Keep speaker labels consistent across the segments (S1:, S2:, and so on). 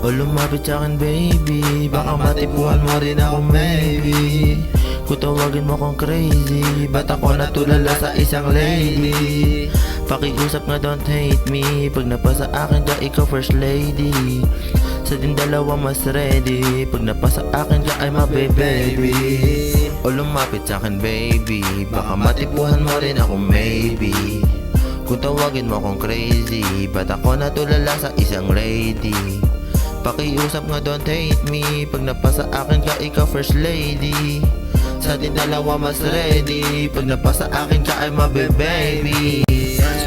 S1: O lumapit sa'kin baby, baka matipuhan mo rin ako maybe. Kung tawagin mo kong crazy, ba't ako natulala sa isang lady? Pakiusap nga don't hate me, pag napasa akin ka ikaw first lady. Sa din dalawa mas ready, pag napasa akin ka ay mabe-baby. O lumapit sa'kin baby, baka matipuhan mo rin ako maybe. Kung tawagin mo kong crazy, ba't ako natulala sa isang lady? Pakiusap nga don't hate me, pag napasa akin ka ikaw first lady. Sa din dalawa mas ready, pag napasa akin ka ay mabe-baby.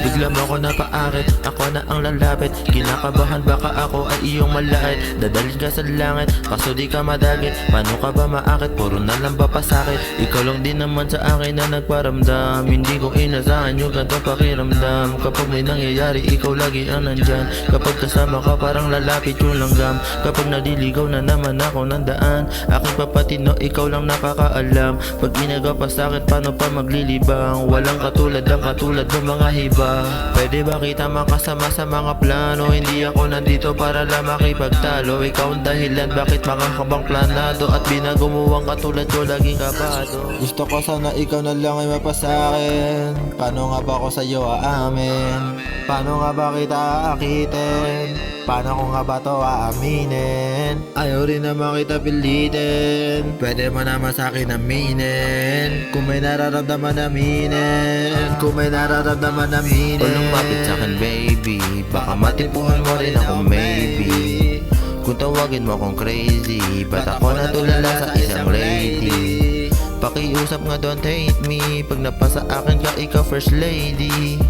S1: Bigla mo ako napaakit, ako na ang lalapit. Kinakabahan baka ako ay iyong malait. Dadalhin ka sa langit, kaso di ka madagit. Paano ka ba maakit, puro na lang ba pasakit? Ikaw lang din naman sa akin na nagparamdam. Hindi ko inasahan yung ganito pakiramdam. Kapag may nangyayari, ikaw lagi ang nandyan. Kapag kasama ka parang lalapit yung langgam. Kapag naliligaw na naman ako ng daan, aking papatino, ikaw lang nakakaalam. Pag ginagawa pa sa'kin, paano pa maglilibang? Walang katulad ang katulad ng mga hiba. Pwede ba kita makasama sa mga plano? Hindi ako nandito para lang makipagtalo. Ikaw ang dahilan bakit makakabang planado, at binago mo ang katulad ko laging kabado. Gusto ko sana ikaw na lang ay mapasakin. Paano nga ba ako sa'yo aamin? Paano nga ba kita aakitin? Paano ko nga ba to aaminin? Ayaw rin naman kita pilitin. Pwede mo naman sa'kin aminin. Kung may nararamdaman aminin. Kung may nararamdaman aminin. O lumapit sa'kin baby, baka matipuhan mo rin ako maybe. Kung tawagin mo kong crazy, ba't ako natulala sa isang lady? Pakiusap nga don't hate me, pag napasa akin ka ikaw first lady.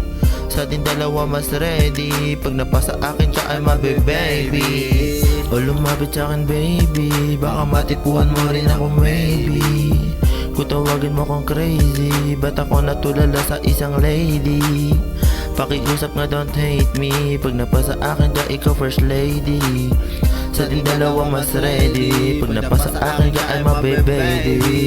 S1: Sa din dalawa mas ready, pag napasa akin ka ay mabe-baby. O lumapit sa'kin baby, baka matipuhan mo rin ako maybe. Kung tawagin mo kong crazy, ba't ako natulala sa isang lady? Pakiusap nga don't hate me, pag napasa akin ka ikaw first lady. Sa din dalawa mas ready, pag napasa akin ka ay mabe-baby.